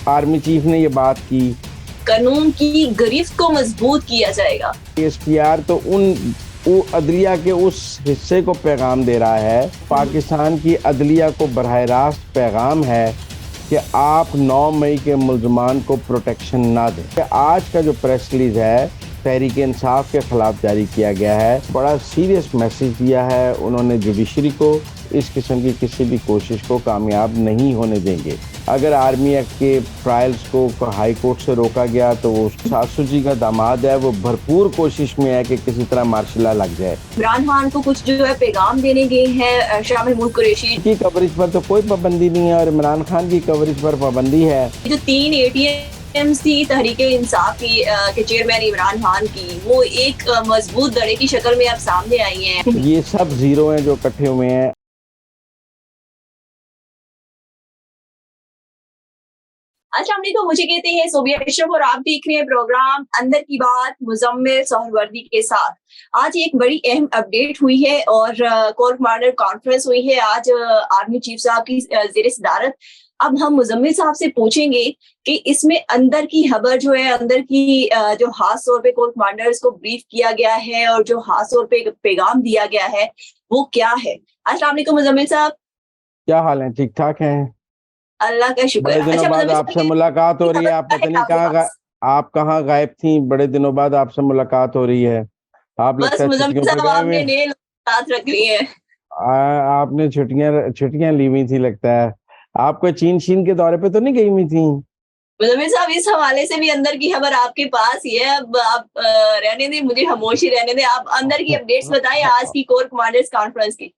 Army chief نے یہ بات کی، قانون کی گرفت کو مضبوط کیا جائے گا۔ ASPR تو عدلیہ کے اس حصے کو پیغام دے رہا ہے، پاکستان کی عدلیہ کو براہ راست پیغام ہے کہ آپ 9 مئی کے ملزمان کو پروٹیکشن نہ دیں۔ آج کا جو پریس ریلیز ہے تحریک انصاف کے خلاف جاری کیا گیا ہے، بڑا سیریس میسج دیا ہے۔ انہوں نے جوڈیشری کو اس قسم کی کسی بھی کوشش کو کامیاب نہیں ہونے دیں گے۔ اگر آرمی ایکٹ کے ٹرائلز کو ہائی کورٹ سے روکا گیا تو وہ ساسو جی کا داماد ہے، وہ بھرپور کوشش میں ہے کہ کسی طرح مارشل لا لگ جائے۔ عمران خان کو کچھ جو ہے پیغام دینے گئے ہیں شاہ محمود قریشی کی کوریج پر تو کوئی پابندی نہیں ہے، اور عمران خان کی کوریج پر پابندی ہے۔ جو 3 ATMs تھی تحریک انصاف کی کے چیئرمین عمران خان کی، وہ ایک مضبوط دڑے کی شکل میں اب سامنے آئی ہیں۔ یہ سب زیرو ہیں جو اکٹھے ہوئے ہیں۔ السلام علیکم، مجھے کہتے ہیں صوبیہ اشرف اور آپ دیکھ رہے ہیں پروگرام اندر کی بات مزمل سہروردی کے ساتھ۔ آج ایک بڑی اہم اپڈیٹ ہوئی ہے اور کور کمانڈر کانفرنس ہوئی ہے آج آرمی چیف صاحب کی زیر صدارت۔ اب ہم مزمل صاحب سے پوچھیں گے کہ اس میں اندر کی خبر جو ہے، اندر کی جو خاص طور پہ کور کمانڈرز کو بریف کیا گیا ہے اور جو خاص طور پہ پیغام دیا گیا ہے وہ کیا ہے۔ السلام علیکم مزمل صاحب، کیا حال ہیں؟ ٹھیک ٹھاک ہیں؟ اللہ کا شکر۔ بڑے دنوں بعد آپ سے ملاقات ہو رہی ہے۔ آپ پتہ نہیں کہاں غائب تھیں، بڑے دنوں بعد آپ سے ملاقات ہو رہی ہے۔ آپ بس مزمل صاحب آپ نے نیل ساتھ رکھ لی ہے۔ آپ نے چھٹیاں لی ہوئی تھی لگتا ہے۔ آپ کو چین کے دورے پہ تو نہیں گئی ہوئی تھی؟ مزمل صاحب اس حوالے سے بھی اندر کی خبر آپ کے پاس ہی ہے، اب آپ رہنے دیں، مجھے خاموشی رہنے دیں، آپ اندر کی اپڈیٹس بتائیں آج کی کور کمانڈرز کانفرنس کی۔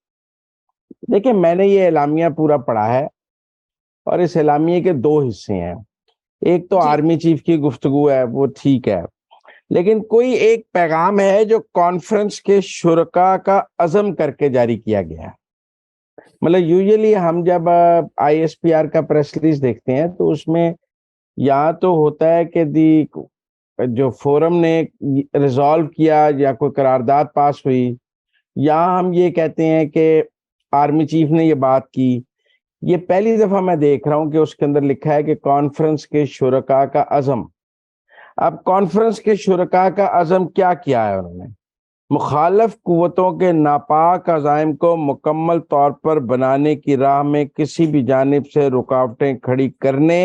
دیکھیں، میں نے یہ اعلامیہ پورا پڑھا ہے اور اس اعلامیے کے 2 حصے ہیں۔ ایک تو آرمی چیف کی گفتگو ہے، وہ ٹھیک ہے، لیکن کوئی ایک پیغام ہے جو کانفرنس کے شرکاء کا عزم کر کے جاری کیا گیا ہے۔ مطلب یوزلی ہم جب ISPR کا پریس ریلیز دیکھتے ہیں تو اس میں یا تو ہوتا ہے کہ جو فورم نے ریزالو کیا یا کوئی قرارداد پاس ہوئی، یا ہم یہ کہتے ہیں کہ آرمی چیف نے یہ بات کی۔ یہ پہلی دفعہ میں دیکھ رہا ہوں کہ اس کے اندر لکھا ہے کہ کانفرنس کے شرکاء کا عزم۔ اب کانفرنس کے شرکاء کا عزم کیا کیا ہے؟ انہوں نے مخالف قوتوں کے ناپاک عزائم کو مکمل طور پر بنانے کی راہ میں کسی بھی جانب سے رکاوٹیں کھڑی کرنے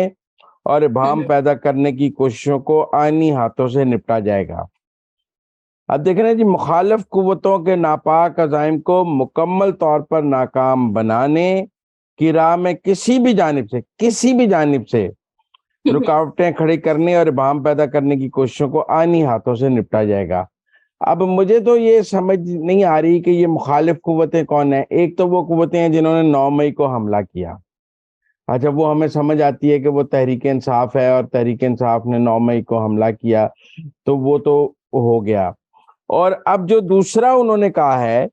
اور ابہام پیدا کرنے کی کوششوں کو آئینی ہاتھوں سے نپٹا جائے گا۔ اب دیکھ رہے ہیں جی، مخالف قوتوں کے ناپاک عزائم کو مکمل طور پر ناکام بنانے کی راہ میں کسی بھی جانب سے رکاوٹیں کھڑی کرنے اور ابہام پیدا کرنے کی کوششوں کو آئینی ہاتھوں سے نپٹا جائے گا۔ اب مجھے تو یہ سمجھ نہیں آ رہی کہ یہ مخالف قوتیں کون ہیں۔ ایک تو وہ قوتیں ہیں جنہوں نے 9 مئی کو حملہ کیا۔ اچھا، وہ ہمیں سمجھ آتی ہے کہ وہ تحریک انصاف ہے اور تحریک انصاف نے 9 مئی کو حملہ کیا، تو وہ تو ہو گیا۔ اور اب جو دوسرا انہوں نے کہا ہے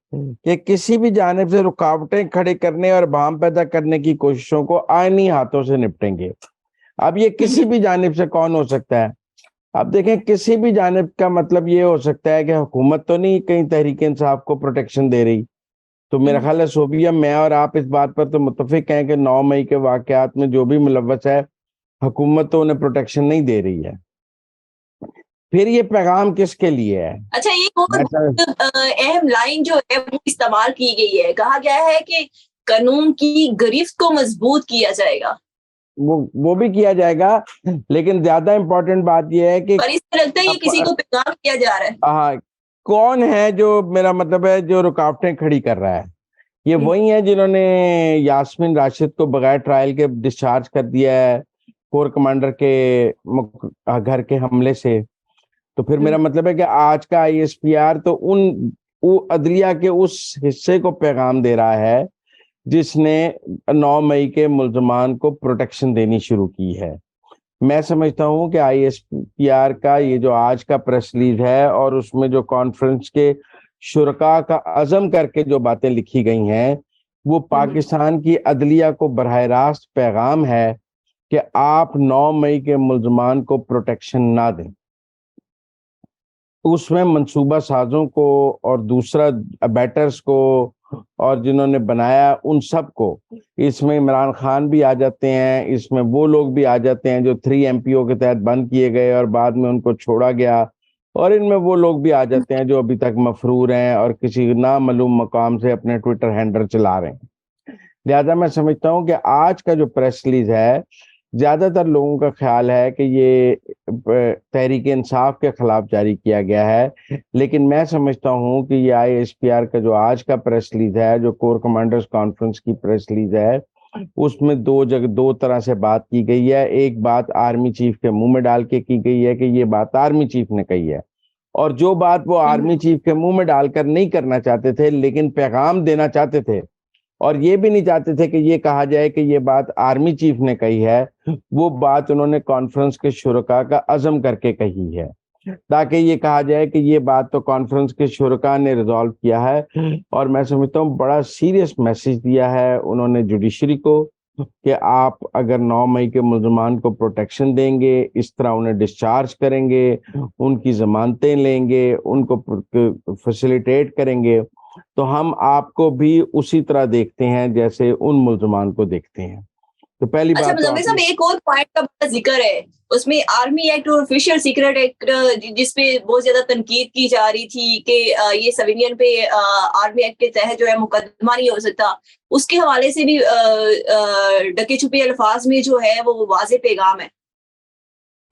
کہ کسی بھی جانب سے رکاوٹیں کھڑے کرنے اور ابہام پیدا کرنے کی کوششوں کو آئینی ہاتھوں سے نپٹیں گے۔ اب یہ کسی بھی جانب سے کون ہو سکتا ہے؟ اب دیکھیں، کسی بھی جانب کا مطلب یہ ہو سکتا ہے کہ حکومت تو نہیں کہیں تحریک انصاف کو پروٹیکشن دے رہی۔ تو میرا خیال ہے صوبیہ، میں اور آپ اس بات پر تو متفق ہیں کہ 9 مئی کے واقعات میں جو بھی ملوث ہے، حکومت تو انہیں پروٹیکشن نہیں دے رہی ہے۔ پھر یہ پیغام کس کے لیے ہے؟ اچھا، ایک اور اہم لائن جو ہے وہ استعمال کی گئی ہے، کہا گیا ہے کہ قانون کی گرفت کو مضبوط کیا جائے گا۔ وہ بھی کیا جائے گا، لیکن زیادہ امپورٹنٹ بات یہ ہے کہ اور اس سے لگتا ہے یہ کسی کو پیغام کیا جا رہا ہے۔ ہاں، کون ہے جو، میرا مطلب ہے، جو رکاوٹیں کھڑی کر رہا ہے؟ یہ وہی ہیں جنہوں نے یاسمین راشد کو بغیر ٹرائل کے ڈسچارج کر دیا ہے کور کمانڈر کے گھر کے حملے سے۔ تو پھر میرا مطلب ہے کہ آج کا ISPR تو عدلیہ کے اس حصے کو پیغام دے رہا ہے جس نے 9 مئی کے ملزمان کو پروٹیکشن دینی شروع کی ہے۔ میں سمجھتا ہوں کہ ISPR کا یہ جو آج کا پریس ریلیز ہے اور اس میں جو کانفرنس کے شرکاء کا عزم کر کے جو باتیں لکھی گئی ہیں، وہ پاکستان کی عدلیہ کو براہ راست پیغام ہے کہ آپ 9 مئی کے ملزمان کو پروٹیکشن نہ دیں۔ اس میں منصوبہ سازوں کو اور دوسرا بیٹرز کو اور جنہوں نے بنایا ان سب کو، اس میں عمران خان بھی آ جاتے ہیں، اس میں وہ لوگ بھی آ جاتے ہیں جو 3 MPO کے تحت بند کیے گئے اور بعد میں ان کو چھوڑا گیا، اور ان میں وہ لوگ بھی آ جاتے ہیں جو ابھی تک مفرور ہیں اور کسی نامعلوم مقام سے اپنے ٹویٹر ہینڈل چلا رہے ہیں۔ لہذا میں سمجھتا ہوں کہ آج کا جو پریس ریلیز ہے، زیادہ تر لوگوں کا خیال ہے کہ یہ تحریک انصاف کے خلاف جاری کیا گیا ہے، لیکن میں سمجھتا ہوں کہ یہ ISPR کا جو آج کا پریس ریلیز ہے، جو کور کمانڈرز کانفرنس کی پریس ریلیز ہے، اس میں دو طرح سے بات کی گئی ہے۔ ایک بات آرمی چیف کے منہ میں ڈال کے کی گئی ہے کہ یہ بات آرمی چیف نے کہی ہے، اور جو بات وہ آرمی چیف کے منہ میں ڈال کر نہیں کرنا چاہتے تھے لیکن پیغام دینا چاہتے تھے، اور یہ بھی نہیں چاہتے تھے کہ یہ کہا جائے کہ یہ بات آرمی چیف نے کہی ہے، وہ بات انہوں نے کانفرنس کے شرکاء کا عزم کر کے کہی ہے، تاکہ یہ کہا جائے کہ یہ بات تو کانفرنس کے شرکاء نے ریزالو کیا ہے۔ اور میں سمجھتا ہوں بڑا سیریس میسج دیا ہے انہوں نے جوڈیشری کو کہ آپ اگر 9 مئی کے ملزمان کو پروٹیکشن دیں گے، اس طرح انہیں ڈسچارج کریں گے، ان کی ضمانتیں لیں گے، ان کو فیسیلیٹیٹ کریں گے، تو ہم آپ کو بھی اسی طرح دیکھتے ہیں جیسے ان ملزمان کو دیکھتے ہیں۔ تو پہلی اچھا بات تو مزمل صاحب، ایک اور پوائنٹ کا بڑا ذکر ہے اس میں، آرمی ایکٹ اور آفیشیل سیکرٹ ایکٹ، جس پہ بہت زیادہ تنقید کی جا رہی تھی کہ یہ سویلین پہ آرمی ایکٹ کے تحت جو ہے مقدمہ نہیں ہو سکتا، اس کے حوالے سے بھی ڈکے چھپے الفاظ میں جو ہے وہ واضح پیغام ہے۔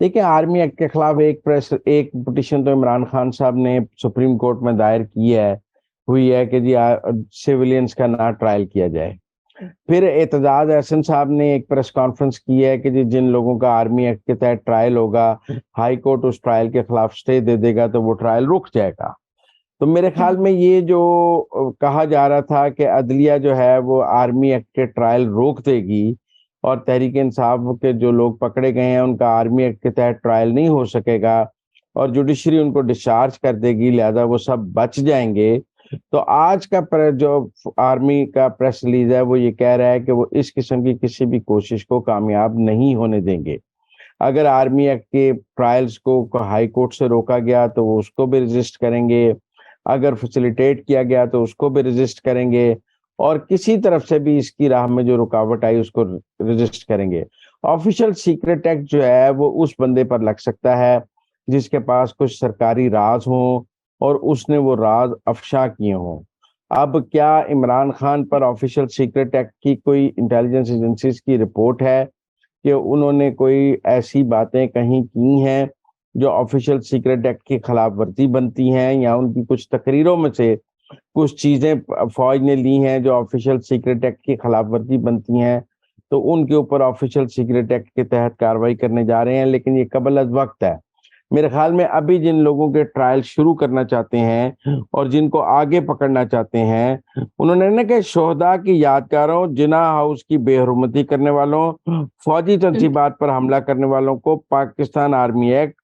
دیکھیں، آرمی ایکٹ کے خلاف ایک پٹیشن تو عمران خان صاحب نے سپریم کورٹ میں دائر کی ہوئی ہے کہ جی سیولینز کا نہ ٹرائل کیا جائے۔ پھر اعتزاز احسن صاحب نے ایک پریس کانفرنس کی ہے کہ جی جن لوگوں کا آرمی ایکٹ کے تحت ٹرائل ہوگا، ہائی کورٹ اس ٹرائل کے خلاف سٹے دے دے گا تو وہ ٹرائل رک جائے گا۔ تو میرے خیال میں یہ جو کہا جا رہا تھا کہ عدلیہ جو ہے وہ آرمی ایکٹ کے ٹرائل روک دے گی اور تحریک انصاف کے جو لوگ پکڑے گئے ہیں ان کا آرمی ایکٹ کے تحت ٹرائل نہیں ہو سکے گا اور جوڈیشری ان کو ڈسچارج کر دے گی، لہذا وہ سب بچ جائیں گے، تو آج کا جو آرمی کا پریس ریلیز ہے وہ یہ کہہ رہا ہے کہ وہ اس قسم کی کسی بھی کوشش کو کامیاب نہیں ہونے دیں گے۔ اگر آرمی ایکٹ کے ٹرائلز کو ہائی کورٹ سے روکا گیا تو وہ اس کو بھی ریزسٹ کریں گے، اگر فیسیلیٹیٹ کیا گیا تو اس کو بھی ریزسٹ کریں گے، اور کسی طرف سے بھی اس کی راہ میں جو رکاوٹ آئی اس کو ریزسٹ کریں گے۔ آفیشل سیکرٹ ایکٹ جو ہے وہ اس بندے پر لگ سکتا ہے جس کے پاس کچھ سرکاری راز ہوں اور اس نے وہ راز افشا کیے ہوں۔ اب کیا عمران خان پر آفیشل سیکرٹ ایکٹ کی کوئی انٹیلیجنس ایجنسیز کی رپورٹ ہے کہ انہوں نے کوئی ایسی باتیں کہیں کی ہیں جو آفیشل سیکرٹ ایکٹ کی خلاف ورزی بنتی ہیں، یا ان کی کچھ تقریروں میں سے کچھ چیزیں فوج نے لی ہیں جو آفیشیل سیکرٹ ایکٹ کی خلاف ورزی بنتی ہیں، تو ان کے اوپر آفیشیل سیکرٹ ایکٹ کے تحت کارروائی کرنے جا رہے ہیں، لیکن یہ قبل از وقت ہے۔ میرے خیال میں ابھی جن لوگوں کے ٹرائل شروع کرنا چاہتے ہیں اور جن کو آگے پکڑنا چاہتے ہیں، انہوں نے نا کہ شہداء کی یادگاروں، جناح ہاؤس کی بے حرمتی کرنے والوں، فوجی تنصیبات پر حملہ کرنے والوں کو پاکستان آرمی ایکٹ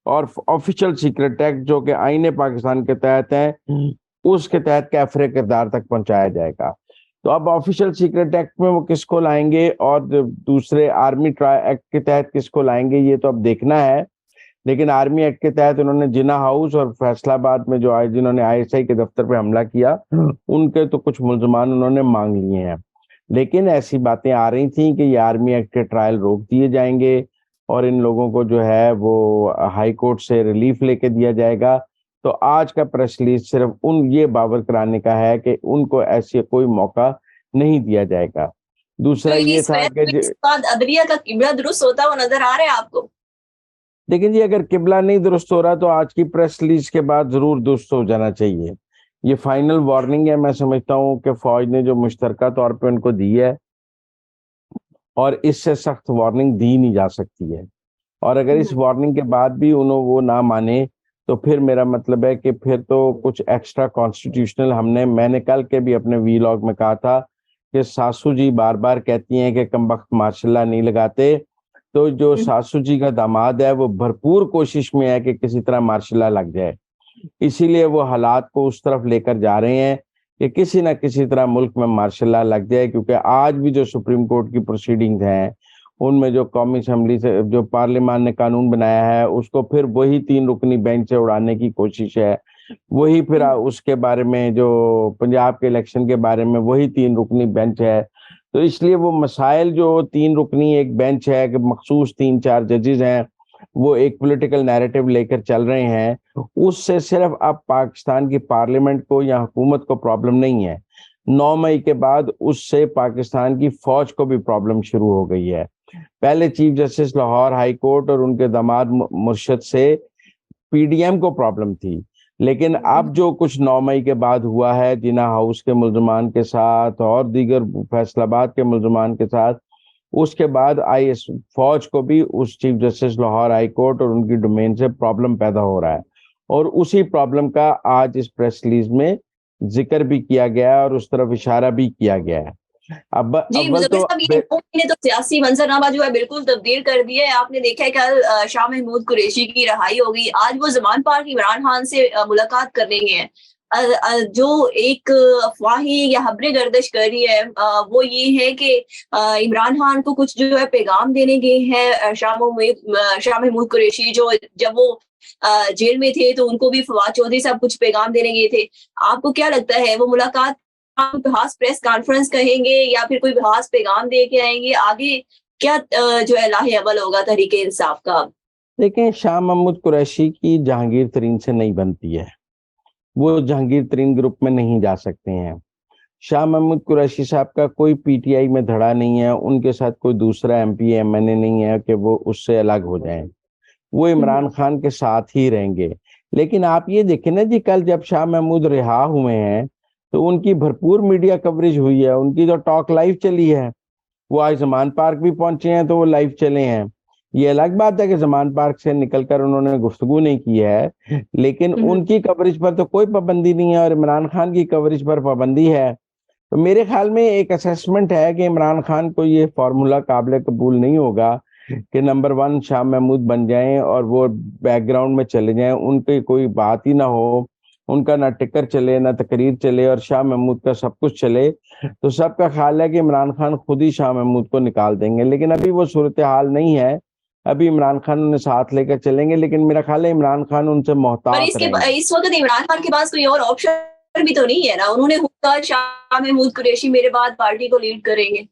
اور آفیشیل سیکرٹ ایکٹ جو کہ آئین پاکستان کے تحت ہیں، اس کے تحت کیفر کردار تک پہنچایا جائے گا۔ تو اب آفیشیل سیکرٹ ایکٹ میں وہ کس کو لائیں گے اور دوسرے آرمی ایکٹ کے تحت کس کو لائیں گے یہ تو اب دیکھنا ہے، لیکن آرمی ایکٹ کے تحت انہوں نے جناح ہاؤس اور فیصلہ آباد میں جو جنہوں نے ISI کے دفتر پہ حملہ کیا ان کے تو کچھ ملزمان انہوں نے مانگ لیے ہیں، لیکن ایسی باتیں آ رہی تھیں کہ یہ آرمی ایکٹ کے ٹرائل روک دیے جائیں گے اور ان لوگوں کو جو ہے وہ ہائی کورٹ سے ریلیف لے کے دیا جائے گا۔ تو آج کا پریس ریلیز صرف یہ باور کرانے کا ہے کہ ان کو ایسے کوئی موقع نہیں دیا جائے گا۔ دوسرا یہ تھا کہ عدلیہ کا قبلہ درست ہوتا ہوا نظر آ رہا ہے آپ کو؟ لیکن جی اگر قبلہ نہیں درست ہو رہا تو آج کی پریس ریلیز کے بعد ضرور درست ہو جانا چاہیے۔ یہ فائنل وارننگ ہے، میں سمجھتا ہوں کہ فوج نے جو مشترکہ طور پہ ان کو دی ہے اور اس سے سخت وارننگ دی نہیں جا سکتی ہے، اور اگر اس وارننگ کے بعد بھی وہ نہ مانے تو پھر میرا مطلب ہے کہ پھر تو کچھ ایکسٹرا کانسٹیٹیوشنل میں نے کل کے بھی اپنے ویلاگ میں کہا تھا کہ ساسو جی بار بار کہتی ہیں کہ کمبخت ماشاء اللہ نہیں لگاتے، تو جو ساسو جی کا داماد ہے وہ بھرپور کوشش میں ہے کہ کسی طرح مارشل لا لگ جائے، اسی لیے وہ حالات کو اس طرف لے کر جا رہے ہیں کہ کسی نہ کسی طرح ملک میں مارشل لا لگ جائے، کیونکہ آج بھی جو سپریم کورٹ کی پروسیڈنگز ہیں ان میں جو قومی اسمبلی سے جو پارلیمان نے قانون بنایا ہے اس کو پھر وہی 3 رکنی بینچ سے اڑانے کی کوشش ہے، وہی پھر اس کے بارے میں جو پنجاب کے الیکشن کے بارے میں وہی 3 رکنی بینچ ہے. تو اس لیے وہ مسائل جو 3 رکنی ایک بینچ ہے کہ مخصوص 3-4 ججز ہیں, وہ ایک پولیٹیکل نیریٹو لے کر چل رہے ہیں, اس سے صرف اب پاکستان کی پارلیمنٹ کو یا حکومت کو پرابلم نہیں ہے. 9 مئی کے بعد اس سے پاکستان کی فوج کو بھی پرابلم شروع ہو گئی ہے. پہلے chief justice Lahore high court اور ان کے داماد مرشد سے پی ڈی ایم کو پرابلم تھی, لیکن اب جو کچھ 9 مئی کے بعد ہوا ہے جنا ہاؤس کے ملزمان کے ساتھ اور دیگر فیصل آباد کے ملزمان کے ساتھ, اس کے بعد فوج کو بھی اس chief justice Lahore high court اور ان کی ڈومین سے پرابلم پیدا ہو رہا ہے, اور اسی پرابلم کا آج اس پریس ریلیز میں ذکر بھی کیا گیا ہے اور اس طرف اشارہ بھی کیا گیا ہے. اب اول تو سیاسی منظرنامہ جو ہے بالکل تبدیل کر دیا ہے. آپ نے دیکھا ہے کل شاہ محمود قریشی کی رہائی ہوگی, آج وہ زمان پارک عمران خان سے ملاقات کرنے گئے ہیں. جو ایک افواہی یا خبریں گردش کر رہی ہے وہ یہ ہے کہ عمران خان کو کچھ جو ہے پیغام دینے گئے ہیں شاہ محمود قریشی, جو جب وہ جیل میں تھے تو ان کو بھی فواد چودھری صاحب کچھ پیغام دینے گئے تھے. آپ کو کیا لگتا ہے وہ ملاقات بحث پریس کانفرنس کہیں گے یا پھر کوئی بحث پیغام دے کے آئیں گے؟ آگے کیا جو ہے لاہ عمل ہوگا تحریک انصاف کا؟ دیکھیں, شاہ محمود قریشی کی جہانگیر ترین سے نہیں بنتی ہے, وہ جہانگیر ترین گروپ میں نہیں جا سکتے ہیں. شاہ محمود قریشی صاحب کا کوئی پی ٹی آئی میں دھڑا نہیں ہے, ان کے ساتھ کوئی دوسرا ایم پی ایم این اے نہیں ہے کہ وہ اس سے الگ ہو جائیں, وہ عمران خان کے ساتھ ہی رہیں گے. لیکن آپ یہ دیکھیں نا جی, کل جب شاہ محمود رہا ہوئے ہیں تو ان کی بھرپور میڈیا کوریج ہوئی ہے, ان کی جو ٹاک لائیو چلی ہے, وہ آج زمان پارک بھی پہنچے ہیں تو وہ لائیو چلے ہیں. یہ الگ بات ہے کہ زمان پارک سے نکل کر انہوں نے گفتگو نہیں کی ہے, لیکن ان کی کوریج پر تو کوئی پابندی نہیں ہے اور عمران خان کی کوریج پر پابندی ہے. تو میرے خیال میں ایک اسیسمنٹ ہے کہ عمران خان کو یہ فارمولا قابل قبول نہیں ہوگا کہ نمبر 1 شاہ محمود بن جائیں اور وہ بیک گراؤنڈ میں چلے جائیں, ان کی کوئی بات ہی نہ ہو, ان کا نہ ٹکر چلے نہ تقریر چلے اور شاہ محمود کا سب کچھ چلے. تو سب کا خیال ہے کہ عمران خان خود ہی شاہ محمود کو نکال دیں گے, لیکن ابھی وہ صورتحال نہیں ہے. ابھی عمران خان انہیں ساتھ لے کر چلیں گے, لیکن میرا خیال ہے عمران خان ان سے محتاط رہیں گے. اس وقت عمران خان کے پاس کوئی اور آپشن بھی تو نہیں ہے نا, انہوں نے شاہ محمود قریشی میرے بعد پارٹی کو لیڈ کریں گے.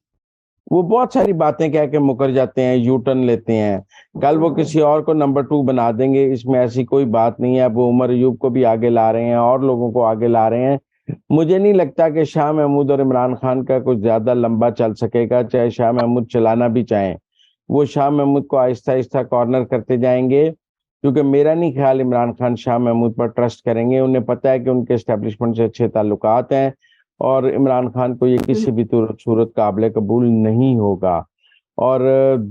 وہ بہت ساری باتیں کہہ کے مکر جاتے ہیں, یو ٹرن لیتے ہیں. کل وہ کسی اور کو نمبر 2 بنا دیں گے, اس میں ایسی کوئی بات نہیں ہے. وہ عمر ایوب کو بھی آگے لا رہے ہیں اور لوگوں کو آگے لا رہے ہیں. مجھے نہیں لگتا کہ شاہ محمود اور عمران خان کا کچھ زیادہ لمبا چل سکے گا, چاہے شاہ محمود چلانا بھی چاہیں. وہ شاہ محمود کو آہستہ آہستہ کارنر کرتے جائیں گے, کیونکہ میرا نہیں خیال عمران خان شاہ محمود پر ٹرسٹ کریں گے. انہیں پتہ ہے کہ ان کے اسٹیبلشمنٹ سے اچھے تعلقات ہیں اور عمران خان کو یہ کسی بھی صورت قابل قبول نہیں ہوگا. اور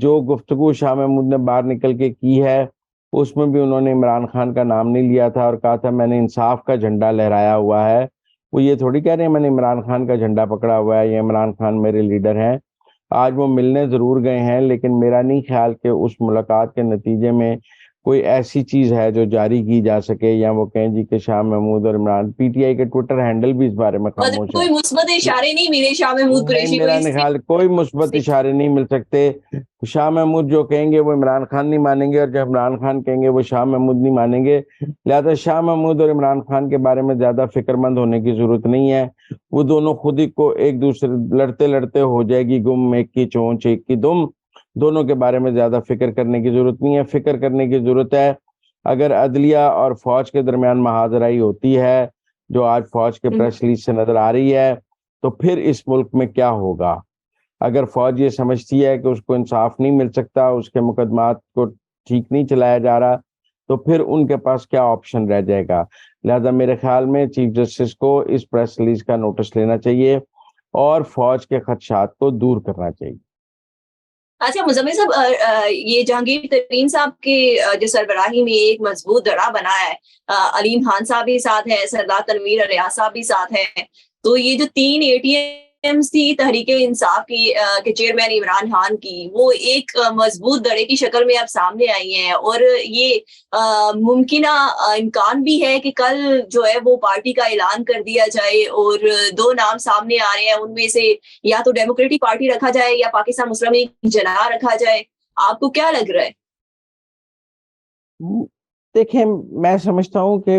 جو گفتگو شاہ محمود نے باہر نکل کے کی ہے اس میں بھی انہوں نے عمران خان کا نام نہیں لیا تھا اور کہا تھا میں نے انصاف کا جھنڈا لہرایا ہوا ہے. وہ یہ تھوڑی کہہ رہے ہیں میں نے عمران خان کا جھنڈا پکڑا ہوا ہے, یہ عمران خان میرے لیڈر ہیں. آج وہ ملنے ضرور گئے ہیں, لیکن میرا نہیں خیال کہ اس ملاقات کے نتیجے میں کوئی ایسی چیز ہے جو جاری کی جا سکے, یا وہ کہیں جی کہ شاہ محمود اور عمران. پی ٹی آئی کے ٹویٹر ہینڈل بھی اس بارے میں خاموش ہے. کوئی مثبت اشارے نہیں ملے شاہ محمود قریشی کو, میرا خیال کوئی مثبت اشارے نہیں مل سکتے. شاہ محمود جو کہیں گے وہ عمران خان نہیں مانیں گے, اور جب عمران خان کہیں گے وہ شاہ محمود نہیں مانیں گے. لہذا شاہ محمود اور عمران خان کے بارے میں زیادہ فکر مند ہونے کی ضرورت نہیں ہے. وہ دونوں خود ہی کو ایک دوسرے لڑتے لڑتے ہو جائے گی گم, ایک کی چونچ ایک کی دم. دونوں کے بارے میں زیادہ فکر کرنے کی ضرورت نہیں ہے. فکر کرنے کی ضرورت ہے اگر عدلیہ اور فوج کے درمیان محاذرائی ہوتی ہے, جو آج فوج کے پریس ریلیز سے نظر آ رہی ہے, تو پھر اس ملک میں کیا ہوگا. اگر فوج یہ سمجھتی ہے کہ اس کو انصاف نہیں مل سکتا, اس کے مقدمات کو ٹھیک نہیں چلایا جا رہا, تو پھر ان کے پاس کیا آپشن رہ جائے گا. لہذا میرے خیال میں چیف جسٹس کو اس پریس ریلیز کا نوٹس لینا چاہیے اور فوج کے خدشات کو دور کرنا چاہیے. اچھا مزمل صاحب, یہ جہانگیر ترین صاحب کے جو سربراہی میں ایک مضبوط دڑا بنا ہے, علیم خان صاحب بھی ساتھ ہیں, سردار تنویر ریاض صاحب بھی ساتھ ہیں, تو یہ جو 3 ATMs تھی تحریک انصاف کی کے چیئرمین عمران خان کی, وہ ایک مضبوط دڑے کی شکل میں اب سامنے آئی ہیں, اور یہ ممکنہ امکان بھی ہے کہ کل جو ہے وہ پارٹی کا اعلان کر دیا جائے, اور 2 نام سامنے آ رہے ہیں, ان میں سے یا تو ڈیموکریٹک پارٹی رکھا جائے یا پاکستان مسلم لیگ جناح رکھا جائے. آپ کو کیا لگ رہا ہے؟ دیکھیں, میں سمجھتا ہوں کہ